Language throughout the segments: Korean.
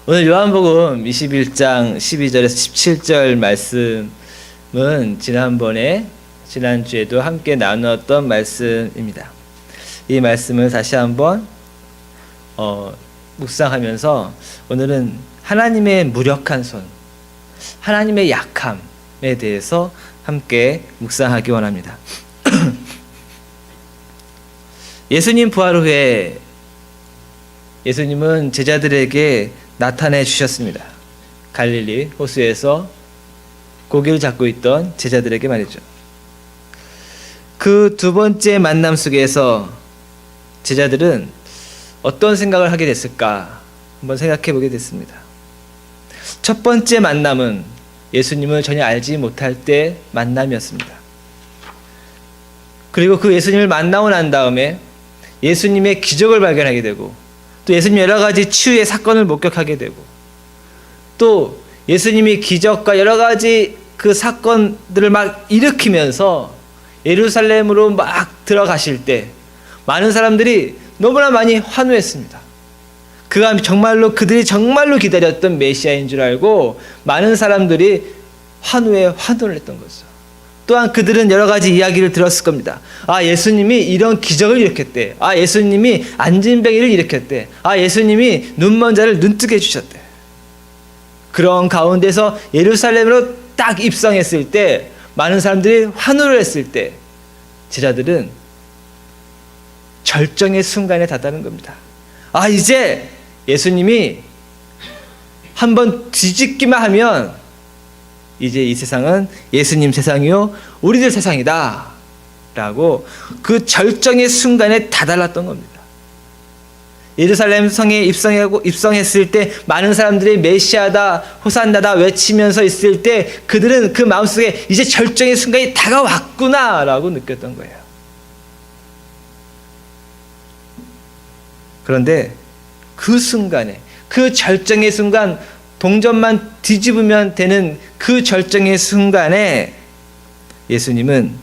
오늘 요한복음 21장 12절에서 17절 말씀은 지난주에도 함께 나누었던 말씀입니다. 이 말씀을 다시 한번 묵상하면서 오늘은 하나님의 무력한 손, 하나님의 약함에 대해서 함께 묵상하기 원합니다. 예수님 부활 후에 예수님은 제자들에게 나타내 주셨습니다. 갈릴리 호수에서 고기를 잡고 있던 제자들에게 말이죠. 그 두 번째 만남 속에서 제자들은 어떤 생각을 하게 됐을까 한번 생각해 보게 됐습니다. 첫 번째 만남은 예수님을 전혀 알지 못할 때 만남이었습니다. 그리고 그 예수님을 만나고 난 다음에 예수님의 기적을 발견하게 되고 또 예수님 여러 가지 치유의 사건을 목격하게 되고 또 예수님이 기적과 여러 가지 그 사건들을 막 일으키면서 예루살렘으로 막 들어가실 때 많은 사람들이 너무나 많이 환호했습니다. 그가 정말로 그들이 정말로 기다렸던 메시아인 줄 알고 많은 사람들이 환호를 했던 거죠. 또한 그들은 여러 가지 이야기를 들었을 겁니다. 예수님이 이런 기적을 일으켰대. 예수님이 안진뱅이를 일으켰대. 예수님이 눈먼 자를 눈뜨게 해주셨대. 그런 가운데서 예루살렘으로 딱 입성했을 때 많은 사람들이 환호를 했을 때 제자들은 절정의 순간에 다다른 겁니다. 이제 예수님이 한번 뒤집기만 하면 이제 이 세상은 예수님 세상이요 우리들 세상이다 라고 그 절정의 순간에 다다랐던 겁니다. 예루살렘 성에 입성했을 때 많은 사람들이 메시아다 호산나다 외치면서 있을 때 그들은 그 마음속에 이제 절정의 순간이 다가왔구나 라고 느꼈던 거예요. 그런데 그 순간에 그 절정의 순간 동전만 뒤집으면 되는 그 절정의 순간에 예수님은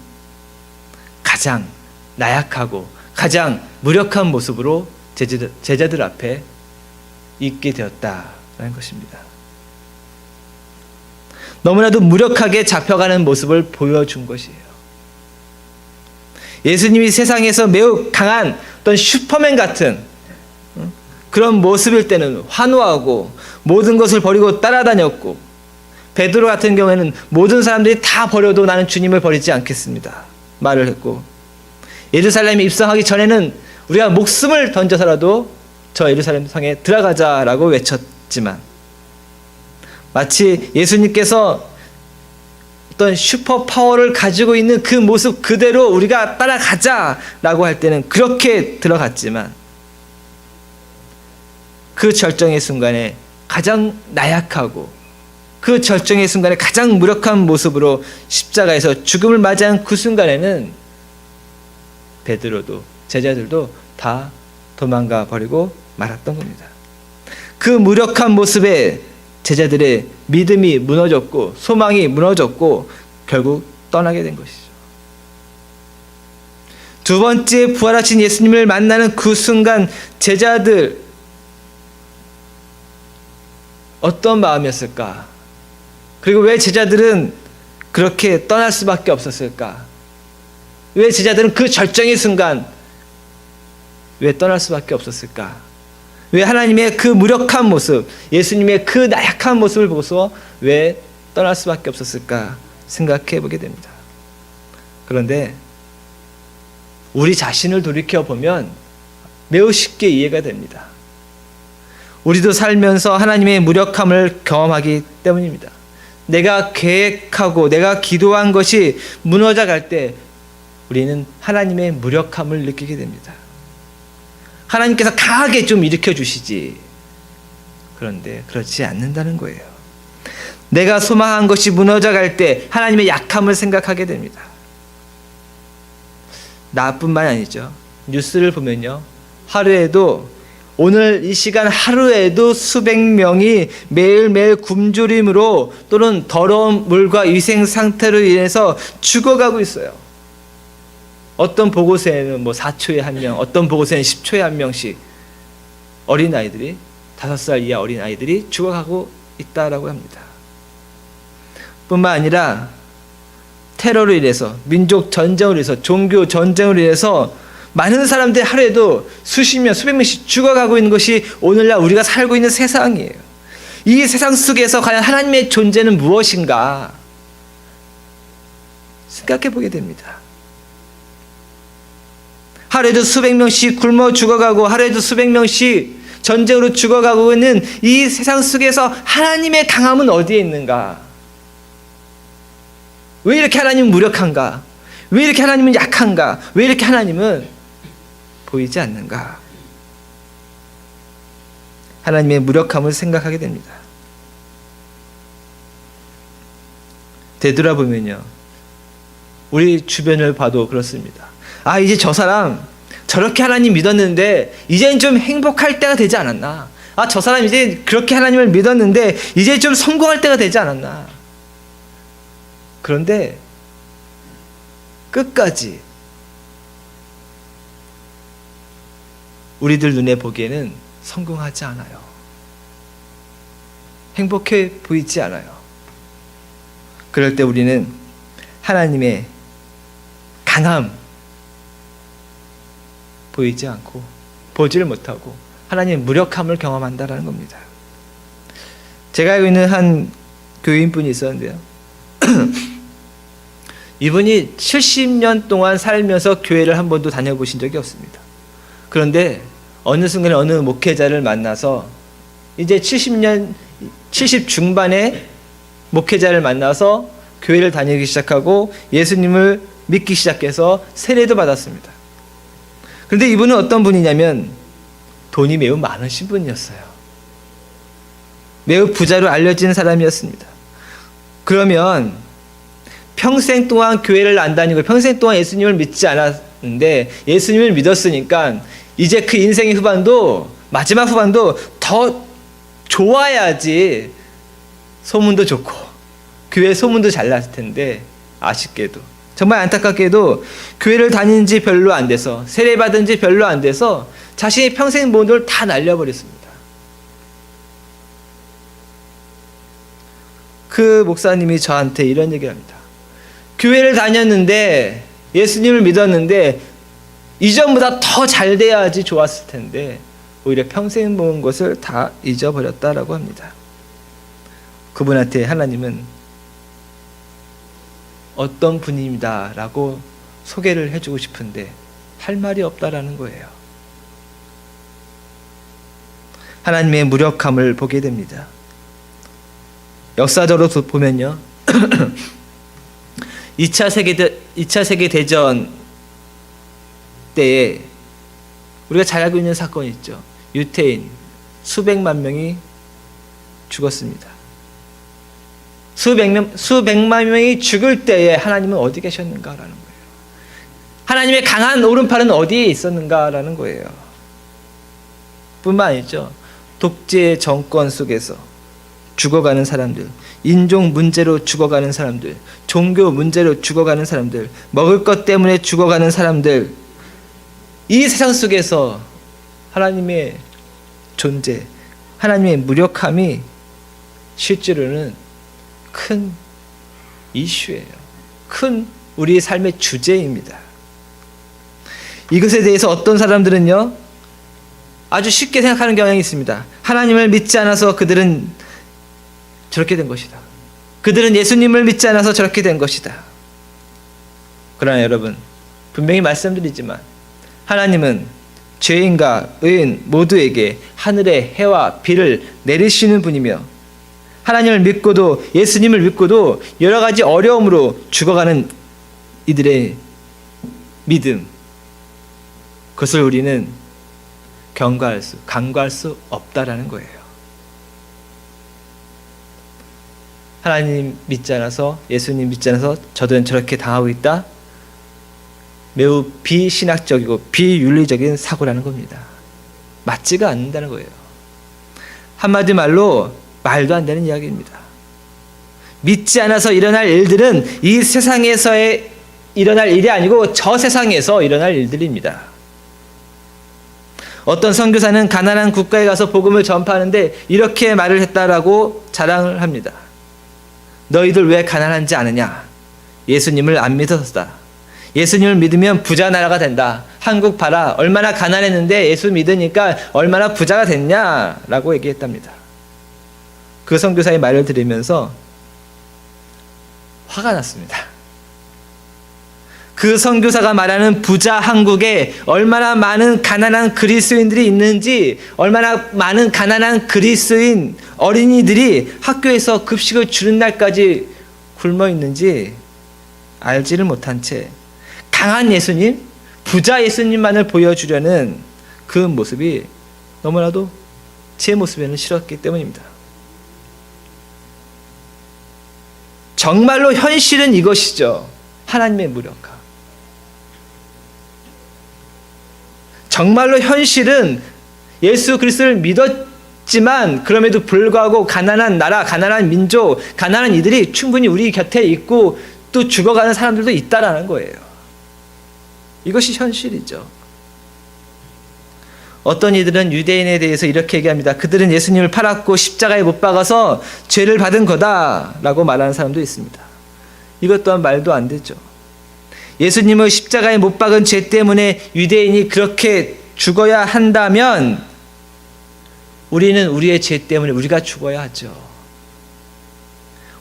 가장 나약하고 가장 무력한 모습으로 제자들 앞에 있게 되었다라는 것입니다. 너무나도 무력하게 잡혀가는 모습을 보여준 것이에요. 예수님이 세상에서 매우 강한 어떤 슈퍼맨 같은 그런 모습일 때는 환호하고 모든 것을 버리고 따라다녔고 베드로 같은 경우에는 모든 사람들이 다 버려도 나는 주님을 버리지 않겠습니다 말을 했고 예루살렘에 입성하기 전에는 우리가 목숨을 던져서라도 저 예루살렘 성에 들어가자라고 외쳤지만 마치 예수님께서 어떤 슈퍼 파워를 가지고 있는 그 모습 그대로 우리가 따라가자라고 할 때는 그렇게 들어갔지만 그 절정의 순간에 가장 나약하고 그 절정의 순간에 가장 무력한 모습으로 십자가에서 죽음을 맞이한 그 순간에는 베드로도 제자들도 다 도망가 버리고 말았던 겁니다. 그 무력한 모습에 제자들의 믿음이 무너졌고 소망이 무너졌고 결국 떠나게 된 것이죠. 두 번째 부활하신 예수님을 만나는 그 순간 제자들 어떤 마음이었을까? 그리고 왜 제자들은 그렇게 떠날 수밖에 없었을까? 왜 제자들은 그 절정의 순간 왜 떠날 수밖에 없었을까? 왜 하나님의 그 무력한 모습, 예수님의 그 나약한 모습을 보고서 왜 떠날 수밖에 없었을까 생각해 보게 됩니다. 그런데 우리 자신을 돌이켜보면 매우 쉽게 이해가 됩니다. 우리도 살면서 하나님의 무력함을 경험하기 때문입니다. 내가 계획하고 내가 기도한 것이 무너져 갈 때 우리는 하나님의 무력함을 느끼게 됩니다. 하나님께서 강하게 좀 일으켜 주시지. 그런데 그렇지 않는다는 거예요. 내가 소망한 것이 무너져 갈 때 하나님의 약함을 생각하게 됩니다. 나뿐만 아니죠. 뉴스를 보면요. 하루에도 오늘 이 시간 하루에도 수백 명이 매일매일 굶주림으로 또는 더러운 물과 위생 상태로 인해서 죽어가고 있어요. 어떤 보고서에는 4초에 한 명, 어떤 보고서에는 10초에 한 명씩 어린아이들이 5살 이하 어린 아이들이 죽어가고 있다라고 합니다. 뿐만 아니라 테러로 인해서, 민족 전쟁으로 인해서, 종교 전쟁으로 인해서 많은 사람들이 하루에도 수십 명, 수백 명씩 죽어가고 있는 것이 오늘날 우리가 살고 있는 세상이에요. 이 세상 속에서 과연 하나님의 존재는 무엇인가 생각해 보게 됩니다. 하루에도 수백 명씩 굶어 죽어가고, 하루에도 수백 명씩 전쟁으로 죽어가고 있는 이 세상 속에서 하나님의 강함은 어디에 있는가? 왜 이렇게 하나님은 무력한가? 왜 이렇게 하나님은 약한가? 왜 이렇게 하나님은 보이지 않는가? 하나님의 무력함을 생각하게 됩니다. 되돌아보면요, 우리 주변을 봐도 그렇습니다. 아, 이제 저 사람 저렇게 하나님 믿었는데 이제는 좀 행복할 때가 되지 않았나? 아, 저 사람 이제 그렇게 하나님을 믿었는데 이제 좀 성공할 때가 되지 않았나? 그런데 끝까지 우리들 눈에 보기에는 성공하지 않아요. 행복해 보이지 않아요. 그럴 때 우리는 하나님의 강함 보이지 않고, 보지를 못하고 하나님의 무력함을 경험한다라는 겁니다. 제가 알고 있는 한 교인분이 있었는데요. 이분이 70년 동안 살면서 교회를 한 번도 다녀보신 적이 없습니다. 그런데 어느 순간에 어느 목회자를 만나서, 이제 70 중반에 목회자를 만나서 교회를 다니기 시작하고 예수님을 믿기 시작해서 세례도 받았습니다. 그런데 이분은 어떤 분이냐면 돈이 매우 많으신 분이었어요. 매우 부자로 알려진 사람이었습니다. 그러면 평생 동안 교회를 안 다니고 평생 동안 예수님을 믿지 않았는데 예수님을 믿었으니까 이제 그 인생의 후반도, 마지막 후반도 더 좋아야지 소문도 좋고 교회 소문도 잘 났을 텐데, 아쉽게도, 정말 안타깝게도 교회를 다닌 지 별로 안 돼서, 세례받은 지 별로 안 돼서 자신의 평생 모든 걸 다 날려버렸습니다. 그 목사님이 저한테 이런 얘기를 합니다. 교회를 다녔는데, 예수님을 믿었는데 이전보다 더 잘 돼야지 좋았을 텐데 오히려 평생 모은 것을 다 잊어버렸다라고 합니다. 그분한테 하나님은 어떤 분입니다 라고 소개를 해주고 싶은데 할 말이 없다라는 거예요. 하나님의 무력함을 보게 됩니다. 역사적으로 보면요, 2차 세계대전 때에 우리가 잘 알고 있는 사건이 있죠. 유태인 수백만 명이 죽었습니다. 수백만 명이 죽을 때에 하나님은 어디 계셨는가라는 거예요. 하나님의 강한 오른팔은 어디에 있었는가라는 거예요. 뿐만 아니죠. 독재 정권 속에서 죽어가는 사람들, 인종 문제로 죽어가는 사람들, 종교 문제로 죽어가는 사람들, 먹을 것 때문에 죽어가는 사람들, 이 세상 속에서 하나님의 존재, 하나님의 무력함이 실제로는 큰 이슈예요. 큰 우리의 삶의 주제입니다. 이것에 대해서 어떤 사람들은요, 아주 쉽게 생각하는 경향이 있습니다. 하나님을 믿지 않아서 그들은 저렇게 된 것이다. 그들은 예수님을 믿지 않아서 저렇게 된 것이다. 그러나 여러분, 분명히 말씀드리지만 하나님은 죄인과 의인 모두에게 하늘의 해와 비를 내리시는 분이며, 하나님을 믿고도, 예수님을 믿고도 여러 가지 어려움으로 죽어가는 이들의 믿음, 그것을 우리는 간과할 수 없다라는 거예요. 하나님 믿지 않아서, 예수님 믿지 않아서 저들은 저렇게 당하고 있다? 매우 비신학적이고 비윤리적인 사고라는 겁니다. 맞지가 않는다는 거예요. 한마디 말로 말도 안 되는 이야기입니다. 믿지 않아서 일어날 일들은 이 세상에서의 일어날 일이 아니고 저 세상에서 일어날 일들입니다. 어떤 선교사는 가나안 국가에 가서 복음을 전파하는데 이렇게 말을 했다라고 자랑을 합니다. 너희들 왜 가난한지 아느냐? 예수님을 안 믿어서다. 예수님을 믿으면 부자 나라가 된다. 한국 봐라. 얼마나 가난했는데 예수 믿으니까 얼마나 부자가 됐냐라고 얘기했답니다. 그 선교사의 말을 들으면서 화가 났습니다. 그 선교사가 말하는 부자 한국에 얼마나 많은 가난한 그리스도인들이 있는지, 얼마나 많은 가난한 그리스도인 어린이들이 학교에서 급식을 주는 날까지 굶어 있는지 알지를 못한 채 강한 예수님, 부자 예수님만을 보여주려는 그 모습이 너무나도 제 모습에는 싫었기 때문입니다. 정말로 현실은 이것이죠. 하나님의 무력함. 정말로 현실은 예수 그리스도를 믿었지만 그럼에도 불구하고 가난한 나라, 가난한 민족, 가난한 이들이 충분히 우리 곁에 있고 또 죽어가는 사람들도 있다라는 거예요. 이것이 현실이죠. 어떤 이들은 유대인에 대해서 이렇게 얘기합니다. 그들은 예수님을 팔았고 십자가에 못 박아서 죄를 받은 거다라고 말하는 사람도 있습니다. 이것 또한 말도 안 되죠. 예수님을 십자가에 못 박은 죄 때문에 유대인이 그렇게 죽어야 한다면 우리는 우리의 죄 때문에 우리가 죽어야 하죠.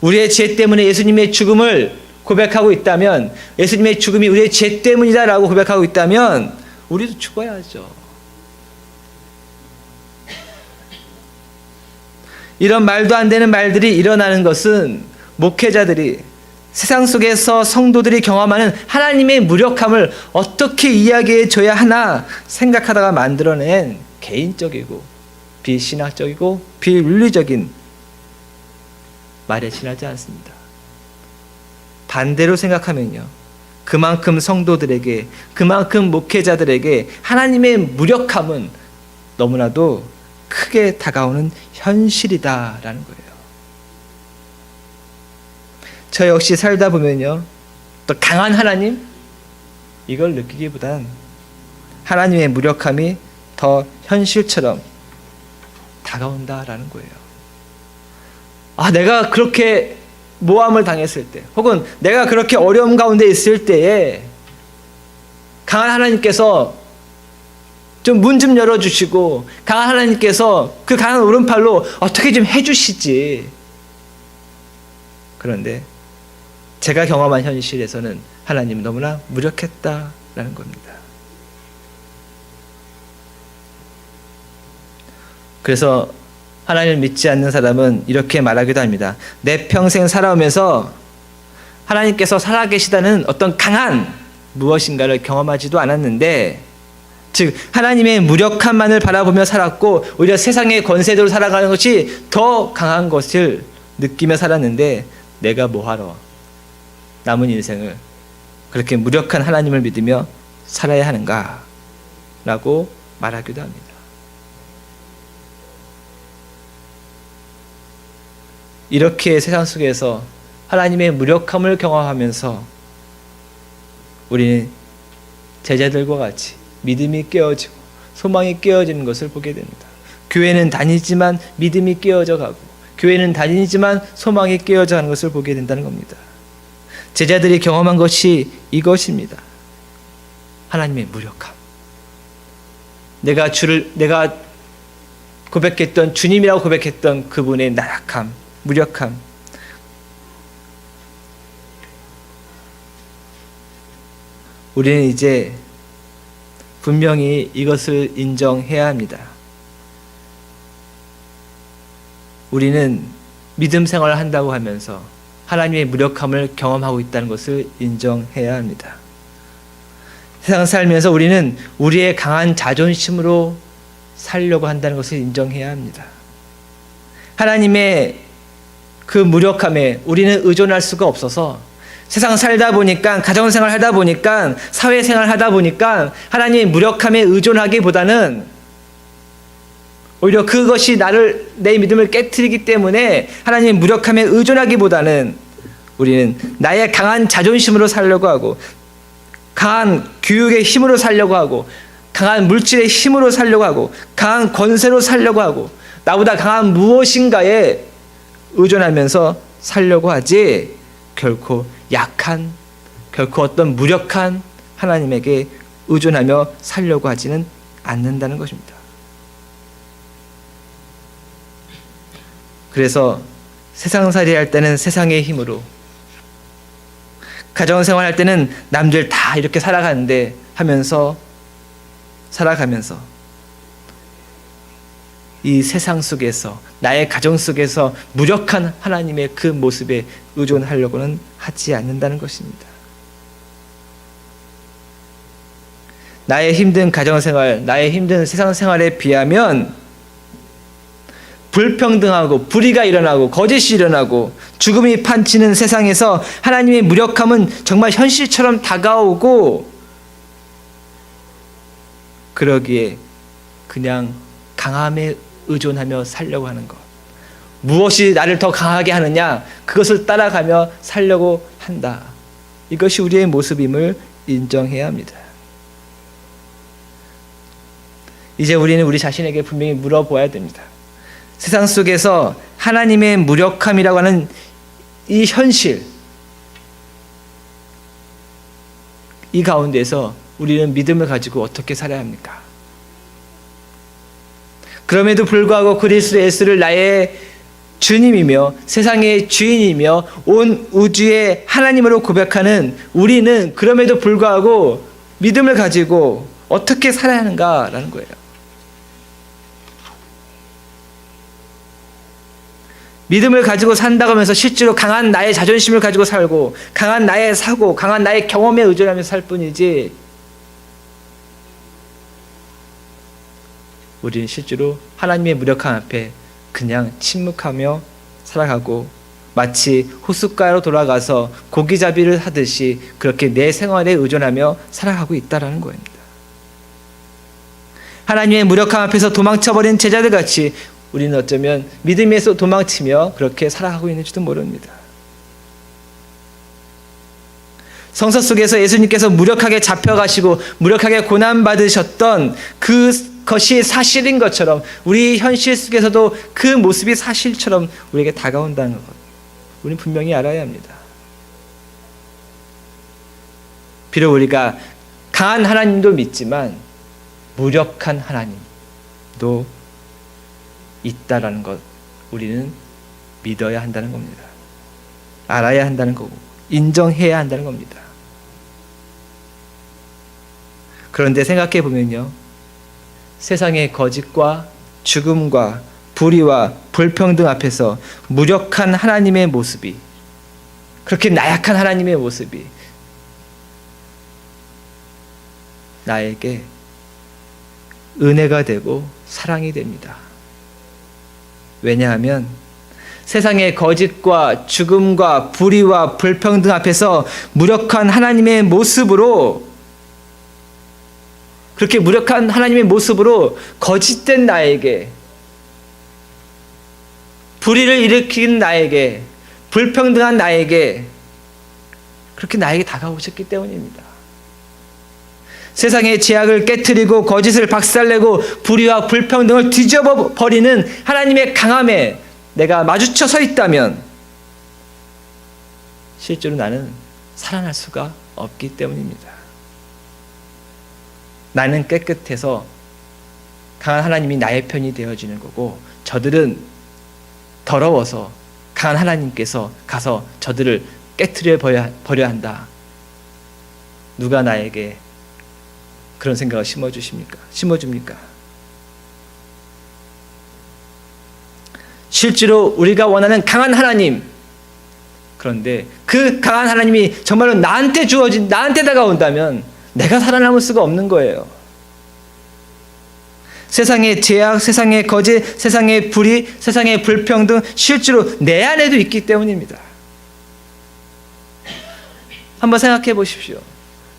우리의 죄 때문에 예수님의 죽음을 고백하고 있다면, 예수님의 죽음이 우리의 죄 때문이다라고 고백하고 있다면 우리도 죽어야 하죠. 이런 말도 안 되는 말들이 일어나는 것은 목회자들이 세상 속에서 성도들이 경험하는 하나님의 무력함을 어떻게 이야기해 줘야 하나 생각하다가 만들어낸 개인적이고 비신학적이고 비윤리적인 말에 지나지 않습니다. 반대로 생각하면요, 그만큼 성도들에게, 그만큼 목회자들에게 하나님의 무력함은 너무나도 크게 다가오는 현실이다라는 거예요. 저 역시 살다 보면요, 또 강한 하나님 이걸 느끼기보단 하나님의 무력함이 더 현실처럼 다가온다라는 거예요. 아, 내가 그렇게 모함을 당했을 때, 혹은 내가 그렇게 어려움 가운데 있을 때에 강한 하나님께서 좀 문 좀 열어주시고, 강한 하나님께서 그 강한 오른팔로 어떻게 좀 해주시지. 그런데 제가 경험한 현실에서는 하나님은 너무나 무력했다라는 겁니다. 그래서 하나님을 믿지 않는 사람은 이렇게 말하기도 합니다. 내 평생 살아오면서 하나님께서 살아계시다는 어떤 강한 무엇인가를 경험하지도 않았는데, 즉 하나님의 무력함만을 바라보며 살았고 오히려 세상의 권세대로 살아가는 것이 더 강한 것을 느끼며 살았는데, 내가 뭐하러 남은 인생을 그렇게 무력한 하나님을 믿으며 살아야 하는가 라고 말하기도 합니다. 이렇게 세상 속에서 하나님의 무력함을 경험하면서 우리는 제자들과 같이 믿음이 깨어지고 소망이 깨어지는 것을 보게 됩니다. 교회는 다니지만 믿음이 깨어져 가고, 교회는 다니지만 소망이 깨어져 가는 것을 보게 된다는 겁니다. 제자들이 경험한 것이 이것입니다. 하나님의 무력함. 내가 고백했던, 주님이라고 고백했던 그분의 나약함, 무력함. 우리는 이제 분명히 이것을 인정해야 합니다. 우리는 믿음 생활을 한다고 하면서 하나님의 무력함을 경험하고 있다는 것을 인정해야 합니다. 세상 살면서 우리는 우리의 강한 자존심으로 살려고 한다는 것을 인정해야 합니다. 하나님의 그 무력함에 우리는 의존할 수가 없어서 세상 살다 보니까, 가정생활 하다 보니까, 사회생활 하다 보니까 하나님의 무력함에 의존하기보다는 오히려 그것이 내 믿음을 깨트리기 때문에 하나님의 무력함에 의존하기보다는 우리는 나의 강한 자존심으로 살려고 하고, 강한 교육의 힘으로 살려고 하고, 강한 물질의 힘으로 살려고 하고 강한 권세로 살려고 하고 나보다 강한 무엇인가에 의존하면서 살려고 하지 결코 약한, 결코 어떤 무력한 하나님에게 의존하며 살려고 하지는 않는다는 것입니다. 그래서 세상살이 할 때는 세상의 힘으로, 가정생활 할 때는 남들 다 이렇게 살아가는데 하면서 살아가면서 이 세상 속에서, 나의 가정 속에서 무력한 하나님의 그 모습에 의존하려고는 하지 않는다는 것입니다. 나의 힘든 가정생활, 나의 힘든 세상 생활에 비하면 불평등하고 불의가 일어나고 거짓이 일어나고 죽음이 판치는 세상에서 하나님의 무력함은 정말 현실처럼 다가오고, 그러기에 그냥 강함에 의존하며 살려고 하는 것, 무엇이 나를 더 강하게 하느냐, 그것을 따라가며 살려고 한다. 이것이 우리의 모습임을 인정해야 합니다. 이제 우리는 우리 자신에게 분명히 물어보아야 됩니다. 세상 속에서 하나님의 무력함이라고 하는 이 현실, 이 가운데서 우리는 믿음을 가지고 어떻게 살아야 합니까? 그럼에도 불구하고 그리스도 예수를 나의 주님이며 세상의 주인이며 온 우주의 하나님으로 고백하는 우리는 그럼에도 불구하고 믿음을 가지고 어떻게 살아야 하는가라는 거예요. 믿음을 가지고 산다고 하면서 실제로 강한 나의 자존심을 가지고 살고 강한 나의 사고, 강한 나의 경험에 의존하면서 살 뿐이지, 우리는 실제로 하나님의 무력함 앞에 그냥 침묵하며 살아가고 마치 호숫가로 돌아가서 고기잡이를 하듯이 그렇게 내 생활에 의존하며 살아가고 있다는 겁니다. 하나님의 무력함 앞에서 도망쳐버린 제자들 같이 우리는 어쩌면 믿음에서 도망치며 그렇게 살아가고 있는지도 모릅니다. 성서 속에서 예수님께서 무력하게 잡혀가시고 무력하게 고난받으셨던 그것이 사실인 것처럼 우리 현실 속에서도 그 모습이 사실처럼 우리에게 다가온다는 것, 우리는 분명히 알아야 합니다. 비록 우리가 강한 하나님도 믿지만 무력한 하나님도 있다라는 것, 우리는 믿어야 한다는 겁니다. 알아야 한다는 거고 인정해야 한다는 겁니다. 그런데 생각해 보면요, 세상의 거짓과 죽음과 불의와 불평등 앞에서 무력한 하나님의 모습이, 그렇게 나약한 하나님의 모습이 나에게 은혜가 되고 사랑이 됩니다. 왜냐하면 세상의 거짓과 죽음과 불의와 불평등 앞에서 무력한 하나님의 모습으로, 그렇게 무력한 하나님의 모습으로 거짓된 나에게, 불의를 일으킨 나에게, 불평등한 나에게, 그렇게 나에게 다가오셨기 때문입니다. 세상의 제약을 깨트리고 거짓을 박살내고 불의와 불평등을 뒤집어 버리는 하나님의 강함에 내가 마주쳐 서 있다면 실제로 나는 살아날 수가 없기 때문입니다. 나는 깨끗해서 강한 하나님이 나의 편이 되어지는 거고, 저들은 더러워서 강한 하나님께서 가서 저들을 깨트려 버려야 한다. 누가 나에게 그런 생각을 심어줍니까? 실제로 우리가 원하는 강한 하나님, 그런데 그 강한 하나님이 정말로 나한테 다가온다면 내가 살아남을 수가 없는 거예요. 세상의 제약, 세상의 거짓, 세상의 불의, 세상의 불평등, 실제로 내 안에도 있기 때문입니다. 한번 생각해 보십시오.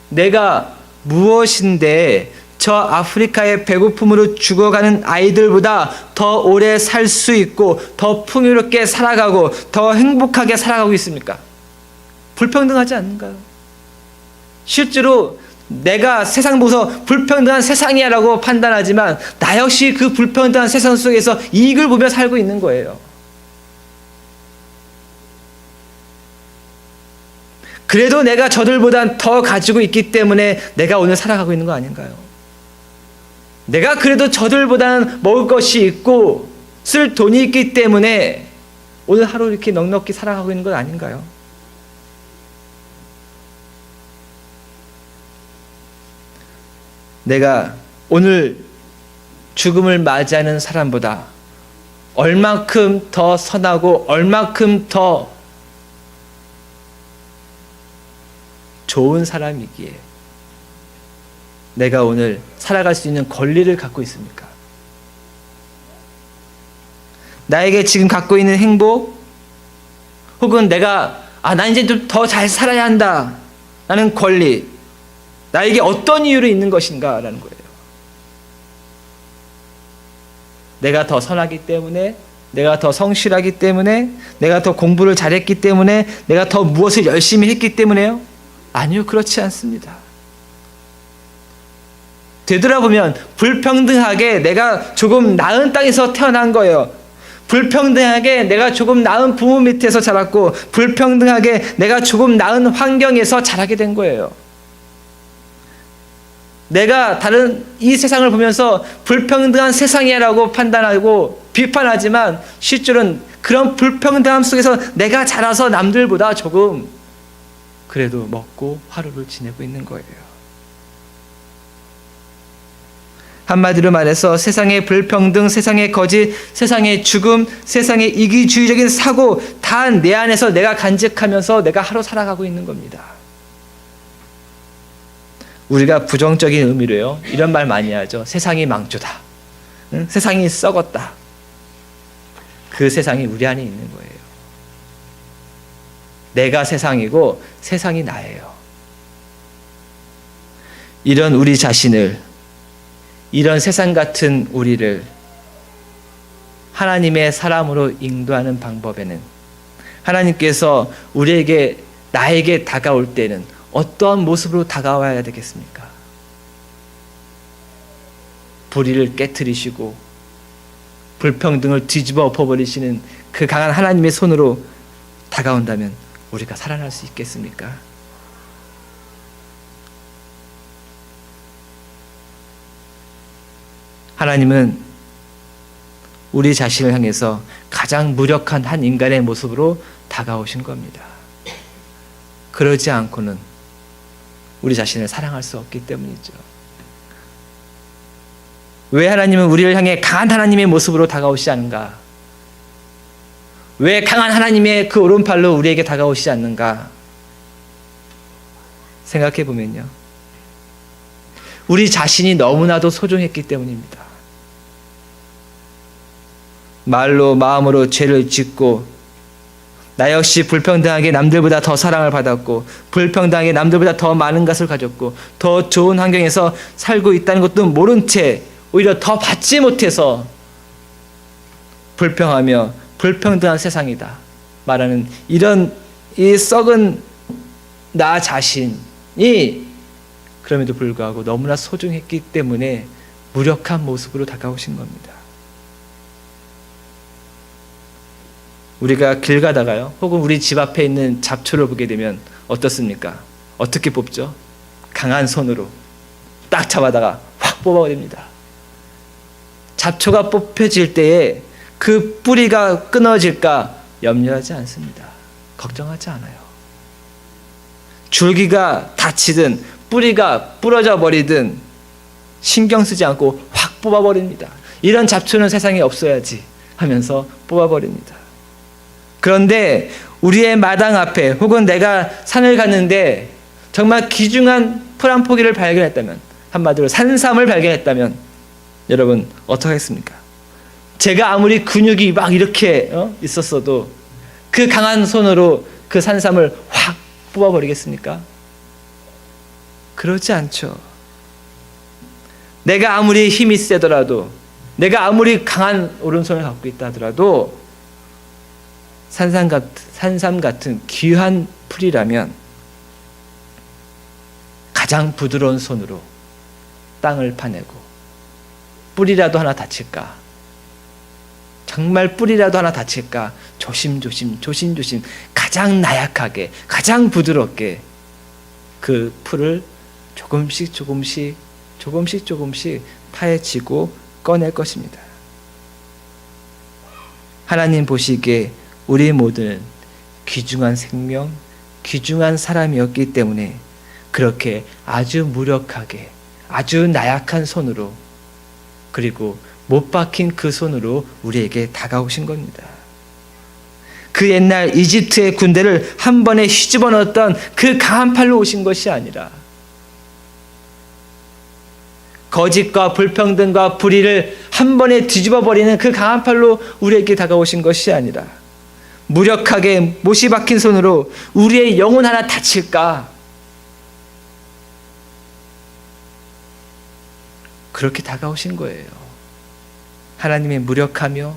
내가 무엇인데 저 아프리카의 배고픔으로 죽어가는 아이들보다 더 오래 살 수 있고 더 풍요롭게 살아가고 더 행복하게 살아가고 있습니까? 불평등하지 않는가요? 실제로 내가 세상 보고서 불평등한 세상이야 라고 판단하지만 나 역시 그 불평등한 세상 속에서 이익을 보며 살고 있는 거예요. 그래도 내가 저들보단 더 가지고 있기 때문에 내가 오늘 살아가고 있는 거 아닌가요? 내가 그래도 저들보다는 먹을 것이 있고 쓸 돈이 있기 때문에 오늘 하루 이렇게 넉넉히 살아가고 있는 건 아닌가요? 내가 오늘 죽음을 맞이하는 사람보다 얼만큼 더 선하고 얼만큼 더 좋은 사람이기에 내가 오늘 살아갈 수 있는 권리를 갖고 있습니까? 나에게 지금 갖고 있는 행복 혹은 내가 나 이제 좀 더 잘 살아야 한다 라는 권리, 나에게 어떤 이유로 있는 것인가 라는 거예요. 내가 더 선하기 때문에, 내가 더 성실하기 때문에, 내가 더 공부를 잘했기 때문에, 내가 더 무엇을 열심히 했기 때문에요? 아니요, 그렇지 않습니다. 되돌아보면 불평등하게 내가 조금 나은 땅에서 태어난 거예요. 불평등하게 내가 조금 나은 부모 밑에서 자랐고, 불평등하게 내가 조금 나은 환경에서 자라게 된 거예요. 내가 다른 이 세상을 보면서 불평등한 세상이라고 판단하고 비판하지만 실제로는 그런 불평등함 속에서 내가 자라서 남들보다 조금 그래도 먹고 하루를 지내고 있는 거예요. 한마디로 말해서 세상의 불평등, 세상의 거짓, 세상의 죽음, 세상의 이기주의적인 사고 다 내 안에서 내가 간직하면서 내가 하루 살아가고 있는 겁니다. 우리가 부정적인 의미로요, 이런 말 많이 하죠. 세상이 망조다. 응? 세상이 썩었다. 그 세상이 우리 안에 있는 거예요. 내가 세상이고 세상이 나예요. 이런 우리 자신을, 이런 세상 같은 우리를 하나님의 사람으로 인도하는 방법에는 하나님께서 우리에게, 나에게 다가올 때는 어떠한 모습으로 다가와야 되겠습니까? 불의를 깨트리시고 불평등을 뒤집어 엎어버리시는 그 강한 하나님의 손으로 다가온다면 우리가 살아날 수 있겠습니까? 하나님은 우리 자신을 향해서 가장 무력한 한 인간의 모습으로 다가오신 겁니다. 그러지 않고는 우리 자신을 사랑할 수 없기 때문이죠. 왜 하나님은 우리를 향해 강한 하나님의 모습으로 다가오시지 않는가? 왜 강한 하나님의 그 오른팔로 우리에게 다가오시지 않는가? 생각해 보면요, 우리 자신이 너무나도 소중했기 때문입니다. 말로 마음으로 죄를 짓고 나 역시 불평등하게 남들보다 더 사랑을 받았고 불평등하게 남들보다 더 많은 것을 가졌고 더 좋은 환경에서 살고 있다는 것도 모른 채 오히려 더 받지 못해서 불평하며 불평등한 세상이다 말하는 이런 이 썩은 나 자신이 그럼에도 불구하고 너무나 소중했기 때문에 무력한 모습으로 다가오신 겁니다. 우리가 길 가다가요, 혹은 우리 집 앞에 있는 잡초를 보게 되면 어떻습니까? 어떻게 뽑죠? 강한 손으로 딱 잡아다가 확 뽑아버립니다. 잡초가 뽑혀질 때에 그 뿌리가 끊어질까 염려하지 않습니다. 걱정하지 않아요. 줄기가 다치든 뿌리가 부러져 버리든 신경 쓰지 않고 확 뽑아버립니다. 이런 잡초는 세상에 없어야지 하면서 뽑아버립니다. 그런데 우리의 마당 앞에 혹은 내가 산을 갔는데 정말 귀중한 풀 한 포기를 발견했다면, 한마디로 산삼을 발견했다면 여러분 어떡하겠습니까? 제가 아무리 근육이 막 이렇게 있었어도 그 강한 손으로 그 산삼을 확 뽑아버리겠습니까? 그렇지 않죠. 내가 아무리 힘이 세더라도, 내가 아무리 강한 오른손을 갖고 있다 하더라도 산삼 같은 귀한 풀이라면 가장 부드러운 손으로 땅을 파내고 뿌리라도 하나 다칠까? 정말 뿌리라도 하나 다칠까? 조심조심 가장 나약하게 가장 부드럽게 그 풀을 조금씩 파헤치고 꺼낼 것입니다. 하나님 보시기에 우리 모두는 귀중한 생명, 귀중한 사람이었기 때문에 그렇게 아주 무력하게 아주 나약한 손으로 그리고 못 박힌 그 손으로 우리에게 다가오신 겁니다. 그 옛날 이집트의 군대를 한 번에 휘집어 넣었던 그 강한 팔로 오신 것이 아니라 거짓과 불평등과 불의를 한 번에 뒤집어 버리는 그 강한 팔로 우리에게 다가오신 것이 아니라 무력하게 못이 박힌 손으로 우리의 영혼 하나 다칠까? 그렇게 다가오신 거예요. 하나님의 무력하며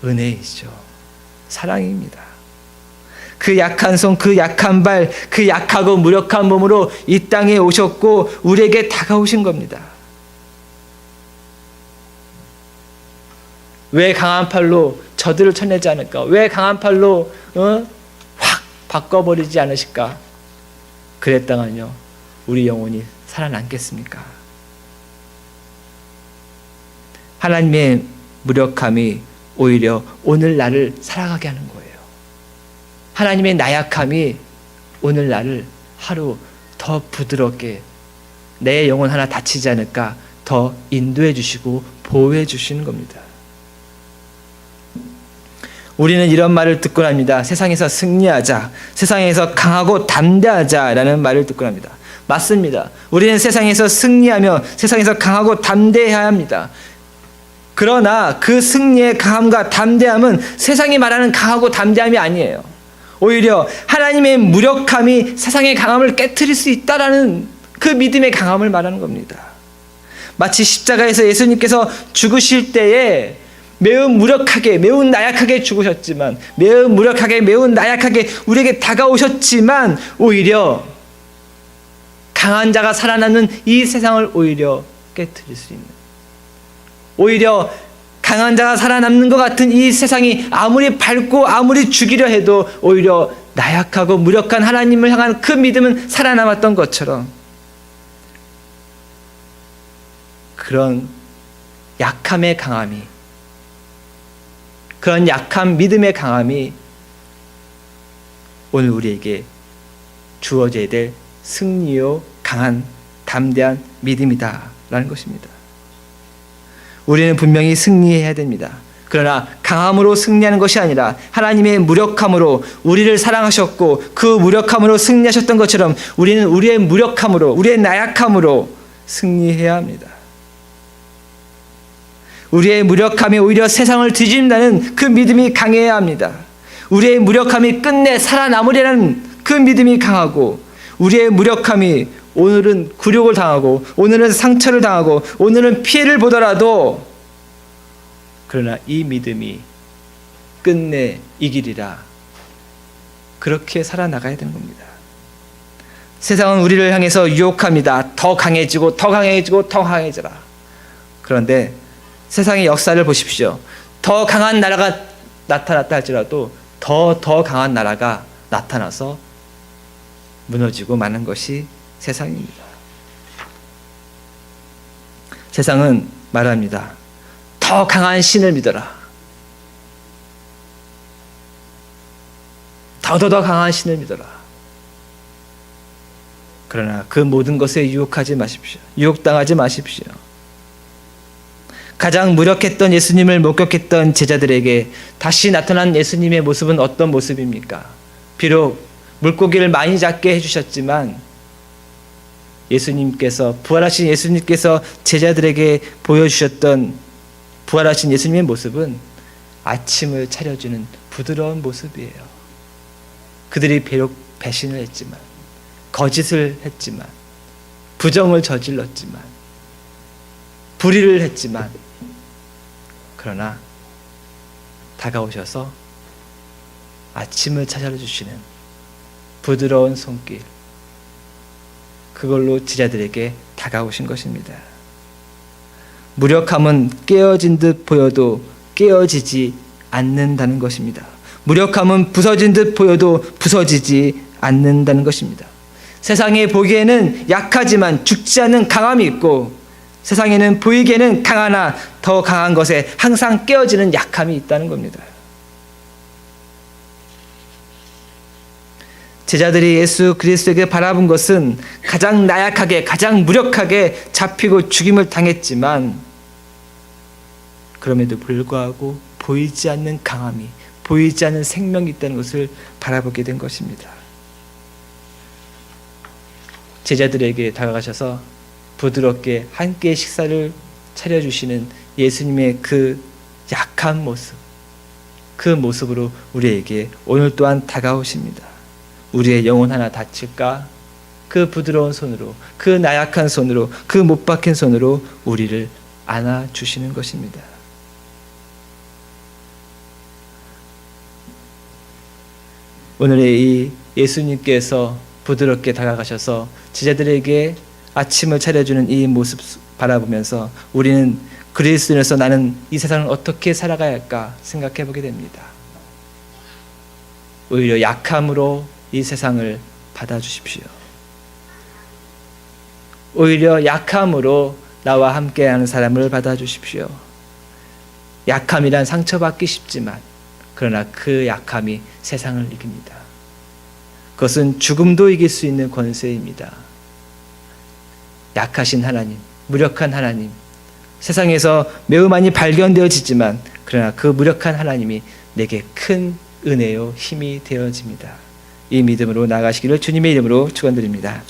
은혜이죠. 사랑입니다. 그 약한 손, 그 약한 발, 그 약하고 무력한 몸으로 이 땅에 오셨고 우리에게 다가오신 겁니다. 왜 강한 팔로 저들을 쳐내지 않을까? 왜 강한 팔로 확 바꿔버리지 않으실까? 그랬다가요 우리 영혼이 살아남겠습니까? 하나님의 무력함이 오히려 오늘 나를 살아가게 하는 거예요. 하나님의 나약함이 오늘 나를 하루 더 부드럽게 내 영혼 하나 다치지 않을까 더 인도해 주시고 보호해 주시는 겁니다. 우리는 이런 말을 듣곤 합니다. 세상에서 승리하자, 세상에서 강하고 담대하자라는 말을 듣곤 합니다. 맞습니다. 우리는 세상에서 승리하며 세상에서 강하고 담대해야 합니다. 그러나 그 승리의 강함과 담대함은 세상이 말하는 강하고 담대함이 아니에요. 오히려 하나님의 무력함이 세상의 강함을 깨트릴 수 있다라는 그 믿음의 강함을 말하는 겁니다. 마치 십자가에서 예수님께서 죽으실 때에 매우 무력하게, 매우 나약하게 죽으셨지만, 매우 무력하게, 매우 나약하게 우리에게 다가오셨지만, 오히려 강한 자가 살아남는 이 세상을 오히려 깨트릴 수 있는, 오히려 강한 자가 살아남는 것 같은 이 세상이 아무리 밝고 아무리 죽이려 해도 오히려 나약하고 무력한 하나님을 향한 그 믿음은 살아남았던 것처럼 그런 약함의 강함이, 그런 약한 믿음의 강함이 오늘 우리에게 주어져야 될 승리요 강한 담대한 믿음이다라는 것입니다. 우리는 분명히 승리해야 됩니다. 그러나 강함으로 승리하는 것이 아니라 하나님의 무력함으로 우리를 사랑하셨고 그 무력함으로 승리하셨던 것처럼 우리는 우리의 무력함으로, 우리의 나약함으로 승리해야 합니다. 우리의 무력함이 오히려 세상을 뒤집는다는 그 믿음이 강해야 합니다. 우리의 무력함이 끝내 살아남으려는 그 믿음이 강하고, 우리의 무력함이 오늘은 굴욕을 당하고 오늘은 상처를 당하고 오늘은 피해를 보더라도 그러나 이 믿음이 끝내 이기리라, 그렇게 살아나가야 되는 겁니다. 세상은 우리를 향해서 유혹합니다. 더 강해지고 더 강해지고 더 강해져라. 그런데 세상의 역사를 보십시오. 더 강한 나라가 나타났다 할지라도 더 강한 나라가 나타나서 무너지고 마는 것이 세상입니다. 세상은 말합니다. 더 강한 신을 믿어라. 더 강한 신을 믿어라. 그러나 그 모든 것에 유혹하지 마십시오. 유혹당하지 마십시오. 가장 무력했던 예수님을 목격했던 제자들에게 다시 나타난 예수님의 모습은 어떤 모습입니까? 비록 물고기를 많이 잡게 해주셨지만 예수님께서, 부활하신 예수님께서 제자들에게 보여주셨던 부활하신 예수님의 모습은 아침을 차려주는 부드러운 모습이에요. 그들이 비록 배신을 했지만, 거짓을 했지만, 부정을 저질렀지만, 불의를 했지만, 그러나 다가오셔서 아침을 찾아주시는 부드러운 손길, 그걸로 제자들에게 다가오신 것입니다. 무력함은 깨어진 듯 보여도 깨어지지 않는다는 것입니다. 무력함은 부서진 듯 보여도 부서지지 않는다는 것입니다. 세상에 보기에는 약하지만 죽지 않는 강함이 있고, 세상에는 보이기에는 강하나 더 강한 것에 항상 깨어지는 약함이 있다는 겁니다. 제자들이 예수 그리스도에게 바라본 것은 가장 나약하게, 가장 무력하게 잡히고 죽임을 당했지만, 그럼에도 불구하고 보이지 않는 강함이, 보이지 않는 생명이 있다는 것을 바라보게 된 것입니다. 제자들에게 다가가셔서 부드럽게 한 끼의 식사를 차려주시는 예수님의 그 약한 모습, 그 모습으로 우리에게 오늘 또한 다가오십니다. 우리의 영혼 하나 다칠까? 그 부드러운 손으로, 그 나약한 손으로, 그 못 박힌 손으로 우리를 안아주시는 것입니다. 오늘의 이 예수님께서 부드럽게 다가가셔서 제자들에게 아침을 차려주는 이 모습 바라보면서 우리는 그리스도인으로서 나는 이 세상을 어떻게 살아가야 할까 생각해 보게 됩니다. 오히려 약함으로 이 세상을 받아주십시오. 오히려 약함으로 나와 함께하는 사람을 받아주십시오. 약함이란 상처받기 쉽지만, 그러나 그 약함이 세상을 이깁니다. 그것은 죽음도 이길 수 있는 권세입니다. 약하신 하나님, 무력한 하나님, 세상에서 매우 많이 발견되어지지만, 그러나 그 무력한 하나님이 내게 큰 은혜요 힘이 되어집니다. 이 믿음으로 나아가시기를 주님의 이름으로 축원드립니다.